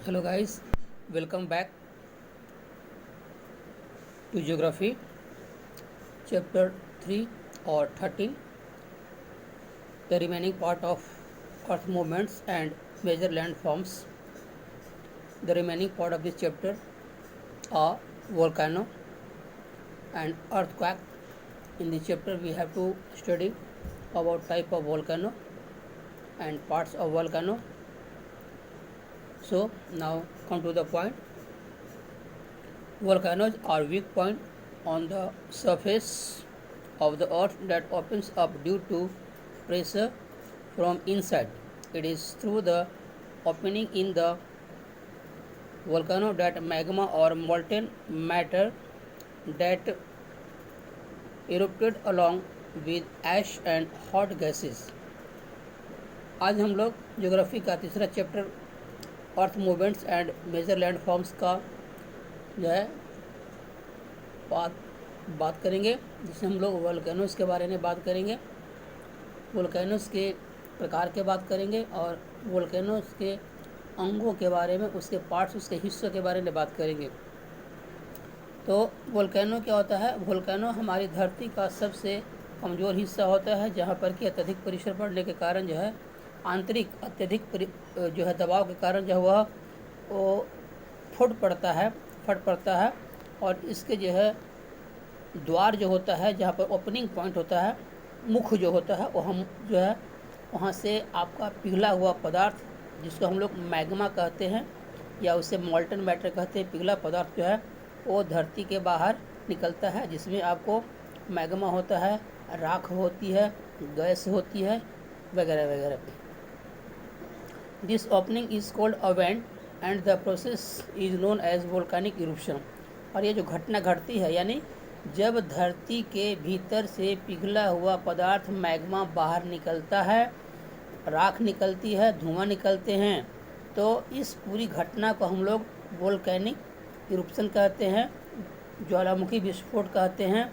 Hello guys, welcome back to Geography Chapter 3 or 13, the remaining part of Earth movements and major landforms. The remaining part of this chapter are volcano and earthquake. In this chapter we have to study about type of volcano and parts of volcano. So now come to the point. Volcanoes are weak point on the surface of the earth that opens up due to pressure from inside. It is through the opening in the volcano that magma or molten matter that erupted along with ash and hot gases. आज हम लोग geography का तीसरा chapter earth movements and major landforms का जो है बात करेंगे, जिसमें हम लोग वोल्केनोस के बारे में बात करेंगे, वोल्केनोस के प्रकार के बात करेंगे और वोल्केनोस के अंगों के बारे में, उसके पार्ट्स, उसके हिस्सों के बारे में बात करेंगे। तो वोल्केनो क्या होता है? वोल्केनो हमारी धरती का सबसे कमज़ोर हिस्सा होता है, जहाँ पर कि अत्यधिक प्रेशर पड़ने के कारण जो है आंतरिक अत्यधिक जो है दबाव के कारण जो वह वो फट पड़ता है और इसके जो है द्वार जो होता है, जहाँ पर ओपनिंग पॉइंट होता है, मुख जो होता है, वो हम जो है वहाँ से आपका पिघला हुआ पदार्थ, जिसको हम लोग मैग्मा कहते हैं या उसे मॉल्टन मैटर कहते हैं, पिघला पदार्थ जो है वो धरती के बाहर निकलता है, जिसमें आपको मैग्मा होता है, राख होती है, गैस होती है, वगैरह वगैरह। This opening is called a vent and the process is known as volcanic eruption. और ये जो घटना घटती है, यानी जब धरती के भीतर से पिघला हुआ पदार्थ मैग्मा बाहर निकलता है, राख निकलती है, धुआं निकलते हैं, तो इस पूरी घटना को हम लोग वोल्केनिक इरुप्शन कहते हैं, ज्वालामुखी विस्फोट कहते हैं।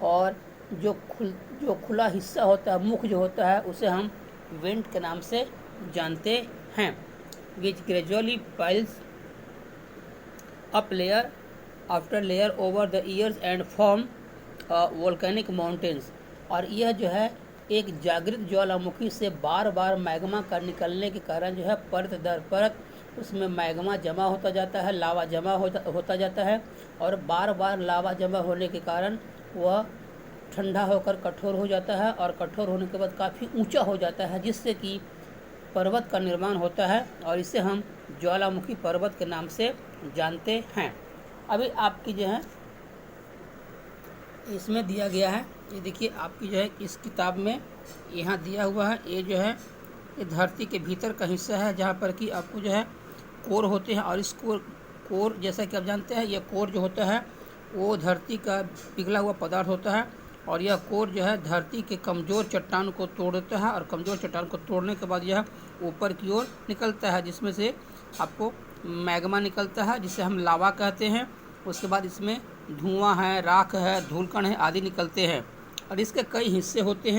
और जो खुला हिस्सा होता है, मुख जो होता है, उसे हम वेंट के नाम से जानते हैं। Which gradually piles up layer after layer over the years and form volcanic mountains. और यह जो है एक जागृत ज्वालामुखी से बार बार मैग्मा का निकलने के कारण जो है परत दर परत उसमें मैग्मा जमा होता जाता है, लावा जमा होता जाता है, और बार बार लावा जमा होने के कारण वह ठंडा होकर कठोर हो जाता है, और कठोर होने के बाद काफ़ी ऊंचा हो जाता है, जिससे कि पर्वत का निर्माण होता है, और इसे हम ज्वालामुखी पर्वत के नाम से जानते हैं। अभी आपकी जो है इसमें दिया गया है, ये देखिए आपकी जो है इस किताब में यहाँ दिया हुआ है, ये जो है ये धरती के भीतर का हिस्सा है, जहाँ पर कि आपको जो है कोर होते हैं। और इस कोर जैसा कि आप जानते हैं, यह कोर जो होता है वो धरती का पिघला हुआ पदार्थ होता है, और यह कोर जो है धरती के कमज़ोर चट्टान को तोड़ देता है, और कमज़ोर चट्टान को तोड़ने के बाद यह ऊपर की ओर निकलता है, जिसमें से आपको मैग्मा निकलता है, जिसे हम लावा कहते हैं। उसके बाद इसमें धुआं है, राख है, धूलकण है आदि निकलते हैं। और इसके कई हिस्से होते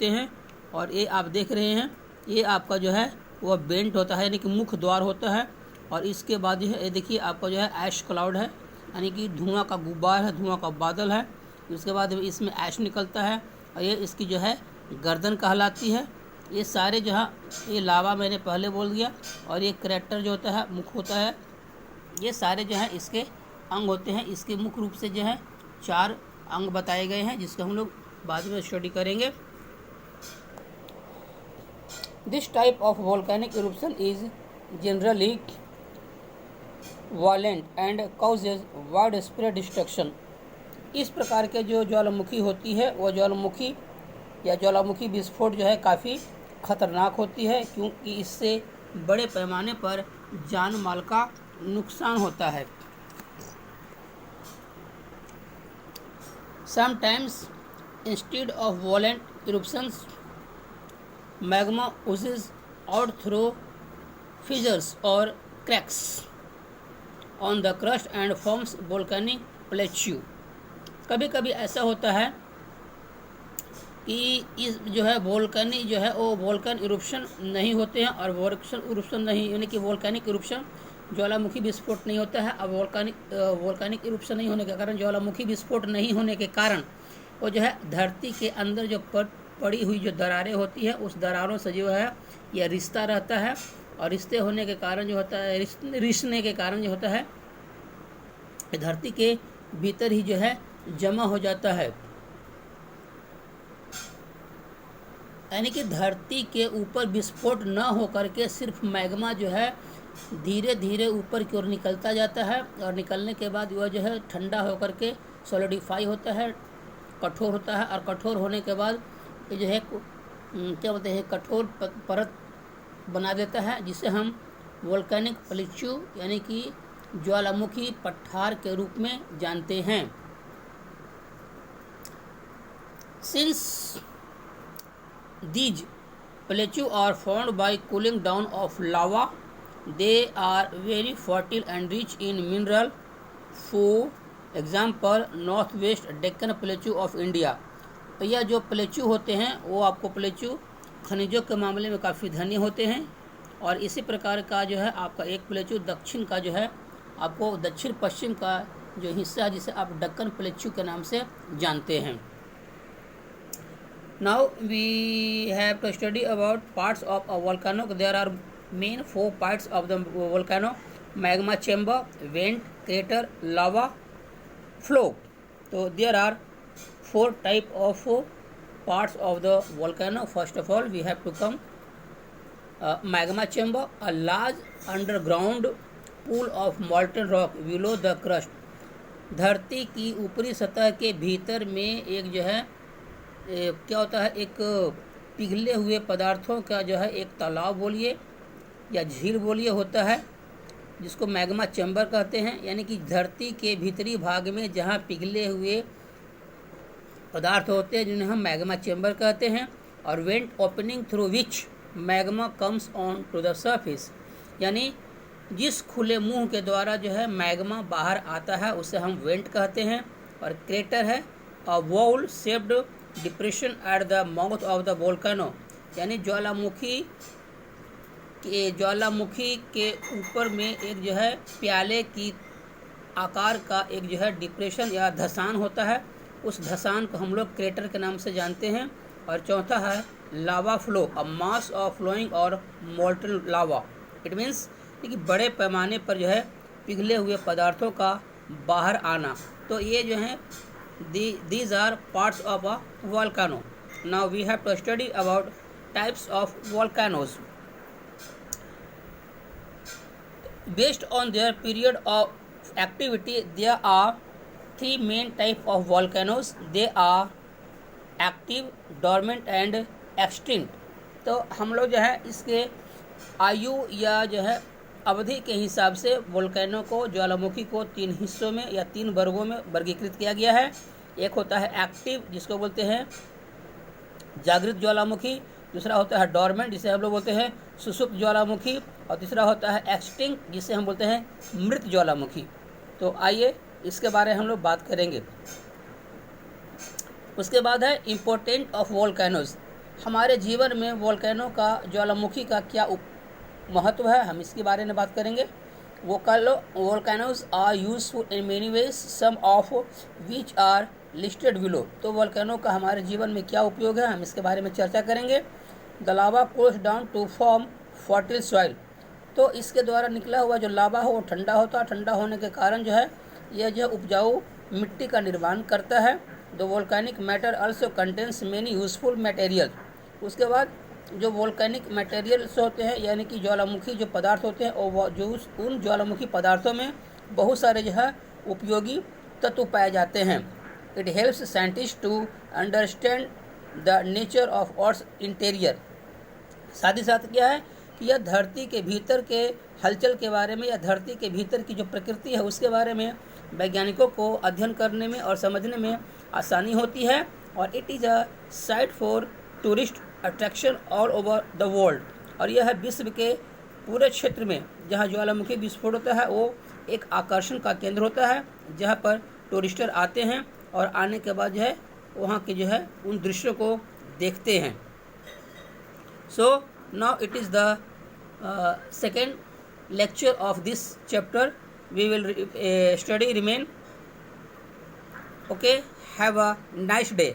हैं, और ये आप देख रहे हैं, ये आपका जो है वह बेंट होता है, यानी कि मुख्य द्वार होता है। और इसके बाद जो है ये देखिए आपका जो है ऐश क्लाउड है, यानी कि धुआं का गुब्बार है, धुआं का बादल है। उसके बाद इसमें ऐश निकलता है, और ये इसकी जो है गर्दन कहलाती है। ये सारे जो है ये लावा मैंने पहले बोल दिया, और ये क्रैटर जो होता है मुख होता है, ये सारे जो है इसके अंग होते हैं। इसके मुख्य रूप से जो है 4 अंग बताए गए हैं, जिसको हम लोग बाद में स्टडी करेंगे। This type of volcanic eruption is generally violent and causes widespread destruction. इस प्रकार के जो ज्वालामुखी होती है, वह ज्वालामुखी या ज्वालामुखी विस्फोट जो है काफ़ी खतरनाक होती है, क्योंकि इससे बड़े पैमाने पर जान माल का नुकसान होता है। Sometimes instead of violent eruptions magma oozes out through fissures और cracks on the crust and forms volcanic plateau. कभी कभी ऐसा होता है कि इस जो है वोल्केनिक जो है वो वोल्कन इरुप्शन नहीं होते हैं, और वोल्कन इरुप्शन नहीं यानी कि वोल्केनिक इरुप्शन ज्वालामुखी विस्फोट नहीं होता है। अब वोल्केनिक इरुप्शन नहीं होने के कारण, ज्वालामुखी विस्फोट नहीं होने के कारण वो जो है धरती के अंदर जो पड़ी हुई जो दरारें होती है उस दरारों से जो है यह रिश्ता रहता है, और रिश्ते होने के कारण जो होता है रिश्तने के कारण जो होता है धरती के भीतर ही जो है जमा हो जाता है। यानी कि धरती के ऊपर विस्फोट न होकर के सिर्फ मैग्मा जो है धीरे धीरे ऊपर की ओर निकलता जाता है, और निकलने के बाद वह जो है ठंडा होकर के सॉलिडिफाई होता है, कठोर होता है, और कठोर होने के बाद ये जो है क्या बोलते हैं कठोर परत बना देता है, जिसे हम वोल्केनिक प्लेट्यू यानी कि ज्वालामुखी पठार के रूप में जानते हैं। Since these plateaus are formed by cooling down of lava, they are very fertile and rich in mineral. For example, northwest Deccan plateau of India। तो यह जो प्लेट्यू होते हैं वो आपको प्लेट्यू खनिजों के मामले में काफ़ी धनी होते हैं, और इसी प्रकार का जो है आपका एक प्लेट्यू दक्षिण का जो है आपको दक्षिण पश्चिम का जो हिस्सा जिसे आप डक्कन प्लेट्यू के नाम से जानते हैं। Now we have to study about parts of a volcano. There are main 4 parts of the volcano: magma chamber, vent, crater, lava flow. So there are 4 type of parts of the volcano. First of all, we have to come magma chamber, a large underground pool of molten rock below the crust. धरती की ऊपरी सतह के भीतर में एक जो है क्या होता है एक पिघले हुए पदार्थों का जो है एक तालाब बोलिए या झील बोलिए होता है, जिसको मैग्मा चैम्बर कहते हैं। यानी कि धरती के भीतरी भाग में जहाँ पिघले हुए पदार्थ होते हैं जिन्हें हम मैग्मा चैम्बर कहते हैं। और vent opening through which magma comes on to the surface, यानी जिस खुले मुंह के द्वारा जो है मैग्मा बाहर आता है उसे हम वेंट कहते हैं। और क्रेटर है a bowl shaped depression at the mouth of the volcano, यानी ज्वालामुखी के ऊपर में एक जो है प्याले की आकार का एक जो है डिप्रेशन या धसान होता है, उस धसान को हम लोग क्रेटर के नाम से जानते हैं। और चौथा है lava flow, a mass of flowing और मोल्टन लावा। इट मीन्स कि बड़े पैमाने पर जो है पिघले हुए पदार्थों का बाहर आना। तो ये जो है these are parts of a volcano. Now we have to study about types of volcanoes. Based on their period of activity, there are 3 main types of volcanoes. They are active, dormant and extinct. तो हम लोग जो है इसके आयु या जो है अवधि के हिसाब से वोल्केनो को ज्वालामुखी को 3 हिस्सों में या 3 वर्गों में वर्गीकृत किया गया है। एक होता है एक्टिव जिसको बोलते हैं जागृत ज्वालामुखी, दूसरा होता है डॉर्मेंट जिसे हम लोग बोलते हैं सुषुप्त ज्वालामुखी, और तीसरा होता है एक्सटिंक्ट जिसे हम बोलते हैं मृत ज्वालामुखी। तो आइए इसके बारे में हम लोग बात करेंगे। उसके बाद है इम्पोर्टेंट ऑफ वोल्केनोज। हमारे जीवन में वोल्केनो का ज्वालामुखी का क्या महत्व है, हम इसके बारे में बात करेंगे। Volcanoes are useful in many ways, some of which are listed below. तो वोल्केनो का हमारे जीवन में क्या उपयोग है, हम इसके बारे में चर्चा करेंगे। The lava cools down to form fertile soil. तो इसके द्वारा निकला हुआ जो लावा हो वो ठंडा होता है, ठंडा होने के कारण जो है यह जो उपजाऊ मिट्टी का निर्माण करता है। The volcanic matter also contains many useful material. उसके बाद जो वोल्केनिक मटेरियल्स होते हैं यानी कि ज्वालामुखी जो पदार्थ होते हैं और जो उन ज्वालामुखी पदार्थों में बहुत सारे जो है उपयोगी तत्व पाए जाते हैं। It helps scientist to understand the nature of earth interior. साथ ही साथ क्या है कि यह धरती के भीतर के हलचल के बारे में या धरती के भीतर की जो प्रकृति है उसके बारे में वैज्ञानिकों को अध्ययन करने में और समझने में आसानी होती है। और it is a site for tourist attraction all over the world. और यह है विश्व के पूरे क्षेत्र में जहाँ ज्वालामुखी विस्फोट होता है वो एक आकर्षण का केंद्र होता है, जहाँ पर टूरिस्टर आते हैं और आने के बाद जो है वहाँ के जो है उन दृश्यों को देखते हैं। So now it is the second lecture of this chapter. We will study remain. Okay, have a nice day.